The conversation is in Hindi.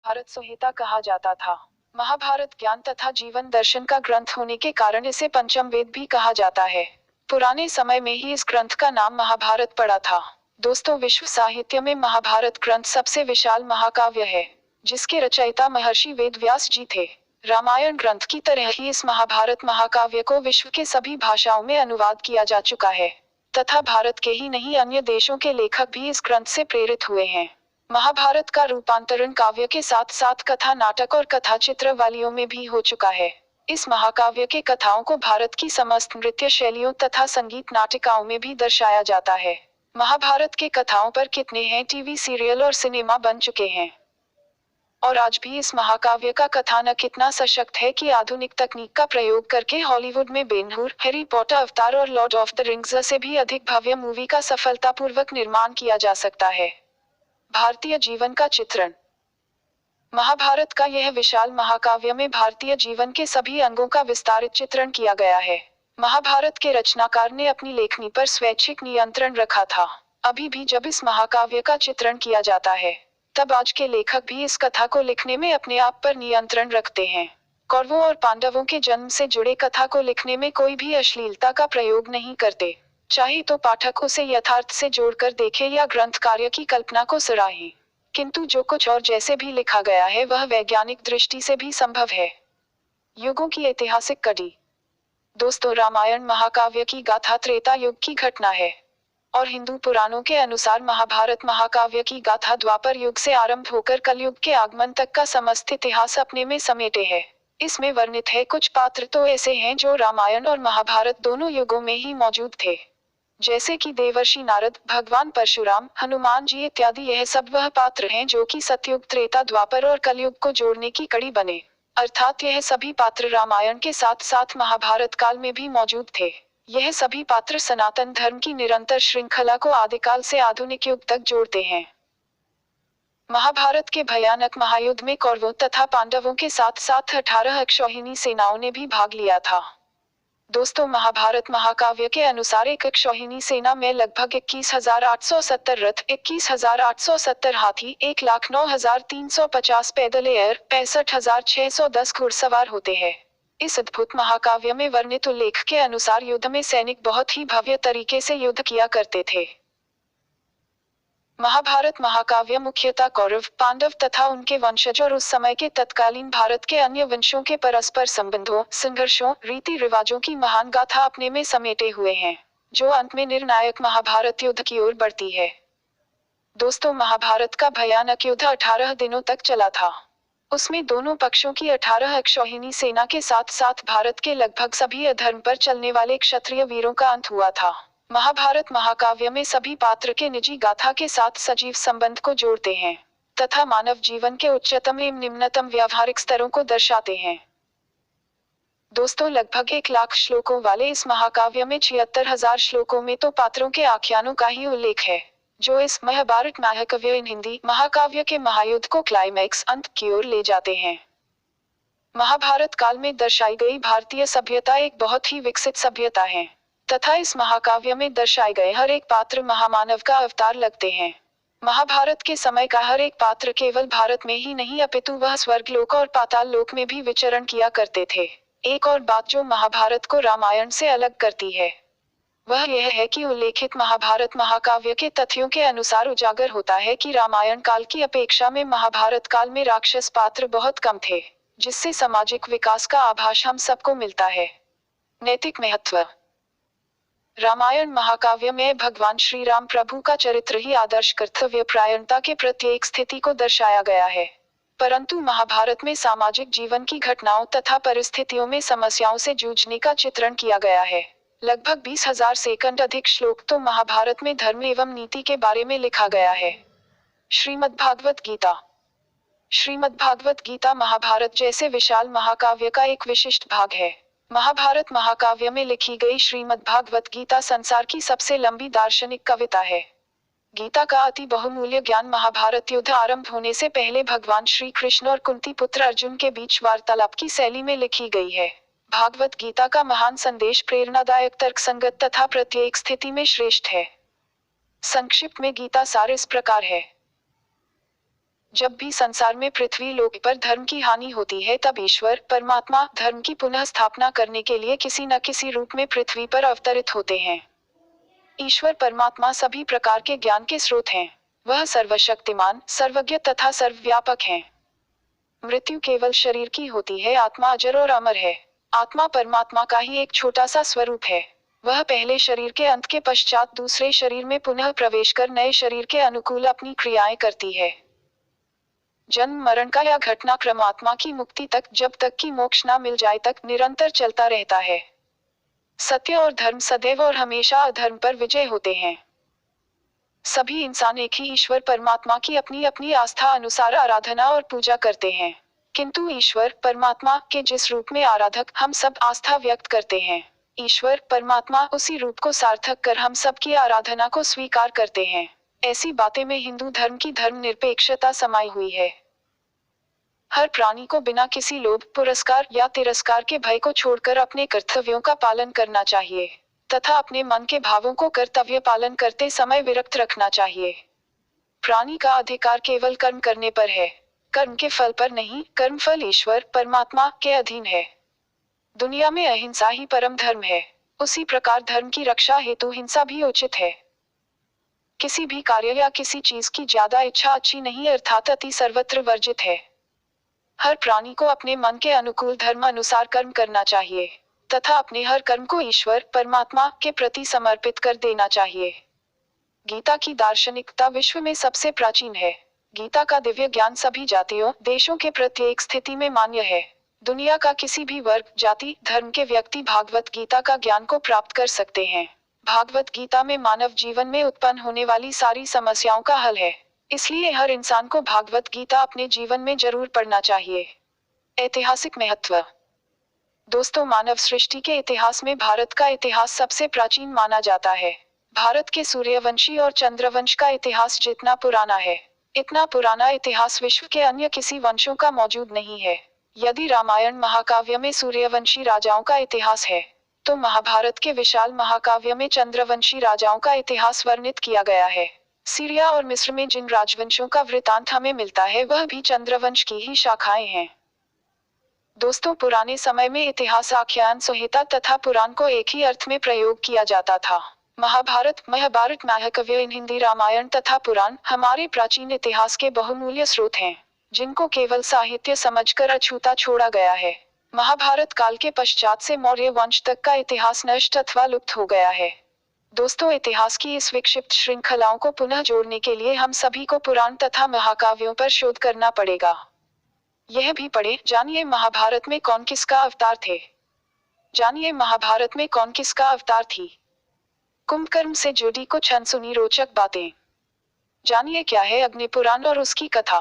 महाभारत संहिता कहा जाता था। महाभारत ज्ञान तथा जीवन दर्शन का ग्रंथ होने के कारण इसे पंचम वेद भी कहा जाता है। पुराने समय में ही इस ग्रंथ का नाम महाभारत पड़ा था। दोस्तों, विश्व साहित्य में महाभारत ग्रंथ सबसे विशाल महाकाव्य है, जिसके रचयिता महर्षि वेद व्यास जी थे। रामायण ग्रंथ की तरह ही इस महाभारत महाकाव्य को विश्व के सभी भाषाओं में अनुवाद किया जा चुका है, तथा भारत के ही नहीं अन्य देशों के लेखक भी इस ग्रंथ से प्रेरित हुए हैं। महाभारत का रूपांतरण काव्य के साथ साथ कथा, नाटक और कथा चित्रवालियों में भी हो चुका है। इस महाकाव्य के कथाओं को भारत की समस्त नृत्य शैलियों तथा संगीत नाटिकाओं में भी दर्शाया जाता है। महाभारत के कथाओं पर कितने हैं टीवी सीरियल और सिनेमा बन चुके हैं, और आज भी इस महाकाव्य का कथानक कितना सशक्त है कि आधुनिक तकनीक का प्रयोग करके हॉलीवुड में बेन-हूर, हैरी पॉटर, अवतार और लॉर्ड ऑफ द रिंग्स से भी अधिक भव्य मूवी का सफलतापूर्वक निर्माण किया जा सकता है। भारतीय जीवन का चित्रण। महाभारत का यह विशाल महाकाव्य में भारतीय जीवन के सभी अंगों का विस्तारित चित्रण किया गया है। महाभारत के रचनाकार ने अपनी लेखनी पर स्वैच्छिक नियंत्रण रखा था। अभी भी जब इस महाकाव्य का चित्रण किया जाता है, तब आज के लेखक भी इस कथा को लिखने में अपने आप पर नियंत्रण रखते हैं। कौरवों और पांडवों के जन्म से जुड़े कथा को लिखने में कोई भी अश्लीलता का प्रयोग नहीं करते, चाहे तो पाठक उसे यथार्थ से जोड़कर देखे या ग्रंथ कार्य की कल्पना को सराहे। किंतु जो कुछ और जैसे भी लिखा गया है वह वैज्ञानिक दृष्टि से भी संभव है। युगों की ऐतिहासिक कड़ी। दोस्तों, रामायण महाकाव्य की गाथा त्रेता युग की घटना है, और हिंदू पुराणों के अनुसार महाभारत महाकाव्य की गाथा द्वापर युग से आरंभ होकर कलयुग के आगमन तक का समस्त इतिहास अपने में समेटे है। इसमें वर्णित है कुछ पात्र तो ऐसे हैं जो रामायण और महाभारत दोनों युगों में ही मौजूद थे, जैसे कि देवर्षि नारद, भगवान परशुराम, हनुमान जी इत्यादि। यह सब वह पात्र हैं जो कि सतयुग, त्रेता, द्वापर और कलयुग को जोड़ने की कड़ी बने, अर्थात यह सभी पात्र रामायण के साथ साथ महाभारत काल में भी मौजूद थे। यह सभी पात्र सनातन धर्म की निरंतर श्रृंखला को आदिकाल से आधुनिक युग तक जोड़ते हैं। महाभारत के भयानक महायुद्ध में कौरवों तथा पांडवों के साथ साथ 18 अक्षौहिणी सेनाओं ने भी भाग लिया था। दोस्तों, महाभारत महाकाव्य के अनुसार एक अक्षौहिणी सेना में लगभग 21,870 रथ, 21,870 हाथी, 1,09,350 पैदल एयर, 65,610 घुड़सवार होते हैं। इस अद्भुत महाकाव्य में वर्णित उल्लेख के अनुसार युद्ध में सैनिक बहुत ही भव्य तरीके से युद्ध किया करते थे। महाभारत महाकाव्य मुख्यतः कौरव, पांडव तथा उनके वंशज और उस समय के तत्कालीन भारत के अन्य वंशों के परस्पर संबंधों, संघर्षों, रीति रिवाजों की महान गाथा अपने में समेटे हुए हैं, जो अंत में निर्णायक महाभारत युद्ध की ओर बढ़ती है। दोस्तों, महाभारत का भयानक युद्ध 18 दिनों तक चला था। उसमें दोनों पक्षों की 18 अक्षौहिणी सेना के साथ साथ भारत के लगभग सभी अधर्म पर चलने वाले क्षत्रिय वीरों का अंत हुआ था। महाभारत महाकाव्य में सभी पात्र के निजी गाथा के साथ सजीव संबंध को जोड़ते हैं, तथा मानव जीवन के उच्चतम एवं निम्नतम व्यावहारिक स्तरों को दर्शाते हैं। दोस्तों, लगभग 1 लाख श्लोकों वाले इस महाकाव्य में 76,000 श्लोकों में तो पात्रों के आख्यानों का ही उल्लेख है, जो इस महाभारत महाकाव्य इन हिंदी महाकाव्य के महायुद्ध को क्लाइमैक्स अंत की ओर ले जाते हैं। महाभारत काल में दर्शाई गई भारतीय सभ्यता एक बहुत ही विकसित सभ्यता है, तथा इस महाकाव्य में दर्शाए गए हर एक पात्र महामानव का अवतार लगते हैं। महाभारत के समय का हर एक पात्र केवल भारत में ही नहीं अपितु वह स्वर्गलोक और पाताल लोक में भी विचरण किया करते थे। एक और बात जो महाभारत को रामायण से अलग करती है, वह यह है कि उल्लेखित महाभारत महाकाव्य के तथ्यों के अनुसार उजागर होता है कि रामायण काल की अपेक्षा में महाभारत काल में राक्षस पात्र बहुत कम थे, जिससे सामाजिक विकास का आभास हम सबको मिलता है। नैतिक महत्व। रामायण महाकाव्य में भगवान श्री राम प्रभु का चरित्र ही आदर्श कर्तव्य परायणता के प्रत्येक स्थिति को दर्शाया गया है, परंतु महाभारत में सामाजिक जीवन की घटनाओं तथा परिस्थितियों में समस्याओं से जूझने का चित्रण किया गया है। लगभग 20,000 से अधिक श्लोक तो महाभारत में धर्म एवं नीति के बारे में लिखा गया है। श्रीमद्भागवत गीता। श्रीमद्भागवत गीता महाभारत जैसे विशाल महाकाव्य का एक विशिष्ट भाग है। महाभारत महाकाव्य में लिखी गई श्रीमद्भागवत गीता संसार की सबसे लंबी दार्शनिक कविता है। गीता का अति बहुमूल्य ज्ञान महाभारत युद्ध आरंभ होने से पहले भगवान श्री कृष्ण और कुंती पुत्र अर्जुन के बीच वार्तालाप की शैली में लिखी गई है। भागवत गीता का महान संदेश प्रेरणादायक, तर्कसंगत तथा प्रत्येक स्थिति में श्रेष्ठ है। संक्षिप्त में गीता सार इस प्रकार है। जब भी संसार में पृथ्वी लोक पर धर्म की हानि होती है तब ईश्वर परमात्मा धर्म की पुनः स्थापना करने के लिए किसी न किसी रूप में पृथ्वी पर अवतरित होते हैं। ईश्वर परमात्मा सभी प्रकार के ज्ञान के स्रोत हैं। वह सर्वशक्तिमान, सर्वज्ञ तथा सर्वव्यापक हैं। मृत्यु केवल शरीर की होती है, आत्मा अजर और अमर है। आत्मा परमात्मा का ही एक छोटा सा स्वरूप है। वह पहले शरीर के अंत के पश्चात दूसरे शरीर में पुनः प्रवेश कर नए शरीर के अनुकूल अपनी क्रियाएं करती है। जन्म मरण का यह घटनाक्रम आत्मा की मुक्ति तक, जब तक कि मोक्ष न मिल जाए तक निरंतर चलता रहता है। सत्य और धर्म सदैव और हमेशा अधर्म पर विजय होते हैं। सभी इंसान एक ही ईश्वर परमात्मा की अपनी अपनी आस्था अनुसार आराधना और पूजा करते हैं, किंतु ईश्वर परमात्मा के जिस रूप में आराधक हम सब आस्था व्यक्त करते हैं, ईश्वर परमात्मा उसी रूप को सार्थक कर हम सब की आराधना को स्वीकार करते हैं। ऐसी बातें में हिंदू धर्म की धर्मनिरपेक्षता समाई हुई है। हर प्राणी को बिना किसी लोभ, पुरस्कार या तिरस्कार के भय को छोड़कर अपने कर्तव्यों का पालन करना चाहिए तथा अपने मन के भावों को कर्तव्य पालन करते समय विरक्त रखना चाहिए। प्राणी का अधिकार केवल कर्म करने पर है, कर्म के फल पर नहीं। कर्म फल ईश्वर परमात्मा के अधीन है। दुनिया में अहिंसा ही परम धर्म है, उसी प्रकार धर्म की रक्षा हेतु हिंसा भी उचित है। किसी भी कार्य या किसी चीज की ज्यादा इच्छा अच्छी नहीं, अर्थात अति सर्वत्र वर्जित है। हर प्राणी को अपने मन के अनुकूल धर्म अनुसार कर्म करना चाहिए तथा अपने हर कर्म को ईश्वर परमात्मा के प्रति समर्पित कर देना चाहिए। गीता की दार्शनिकता विश्व में सबसे प्राचीन है। गीता का दिव्य ज्ञान सभी जातियों, देशों के प्रत्येक स्थिति में मान्य है। दुनिया का किसी भी वर्ग, जाति, धर्म के व्यक्ति भागवत गीता का ज्ञान को प्राप्त कर सकते हैं। भागवत गीता में मानव जीवन में उत्पन्न होने वाली सारी समस्याओं का हल है, इसलिए हर इंसान को भागवत गीता अपने जीवन में जरूर पढ़ना चाहिए। ऐतिहासिक महत्व। दोस्तों, मानव सृष्टि के इतिहास में भारत का इतिहास सबसे प्राचीन माना जाता है। भारत के सूर्यवंशी और चंद्रवंश का इतिहास जितना पुराना है, इतना पुराना इतिहास विश्व के अन्य किसी वंशों का मौजूद नहीं है। यदि रामायण महाकाव्य में सूर्यवंशी राजाओं का इतिहास है, तो महाभारत के विशाल महाकाव्य में चंद्रवंशी राजाओं का इतिहास वर्णित किया गया है। सीरिया और मिस्र में जिन राजवंशों का वृतांत हमें मिलता है वह भी चंद्रवंश की ही शाखाएं हैं। दोस्तों, पुराने समय में इतिहास, आख्यान, संहिता तथा पुराण को एक ही अर्थ में प्रयोग किया जाता था। महाभारत, महाभारत, महाकाव्य, इन हिंदी रामायण तथा पुराण हमारे प्राचीन इतिहास के बहुमूल्य स्रोत हैं, जिनको केवल साहित्य समझकर अछूता छोड़ा गया है। महाभारत काल के पश्चात से मौर्य वंश तक का इतिहास नष्ट अथवा लुप्त हो गया है। दोस्तों, इतिहास की इस विक्षिप्त श्रृंखलाओं को पुनः जोड़ने के लिए हम सभी को पुराण तथा महाकाव्यों पर शोध करना पड़ेगा। यह भी पढ़े, जानिए महाभारत में कौन किसका अवतार थे। जानिए महाभारत में कौन किसका अवतार थी। कुंभकर्ण से जुड़ी कुछ अनसुनी रोचक बातें। जानिए क्या है अग्नि पुराण और उसकी कथा।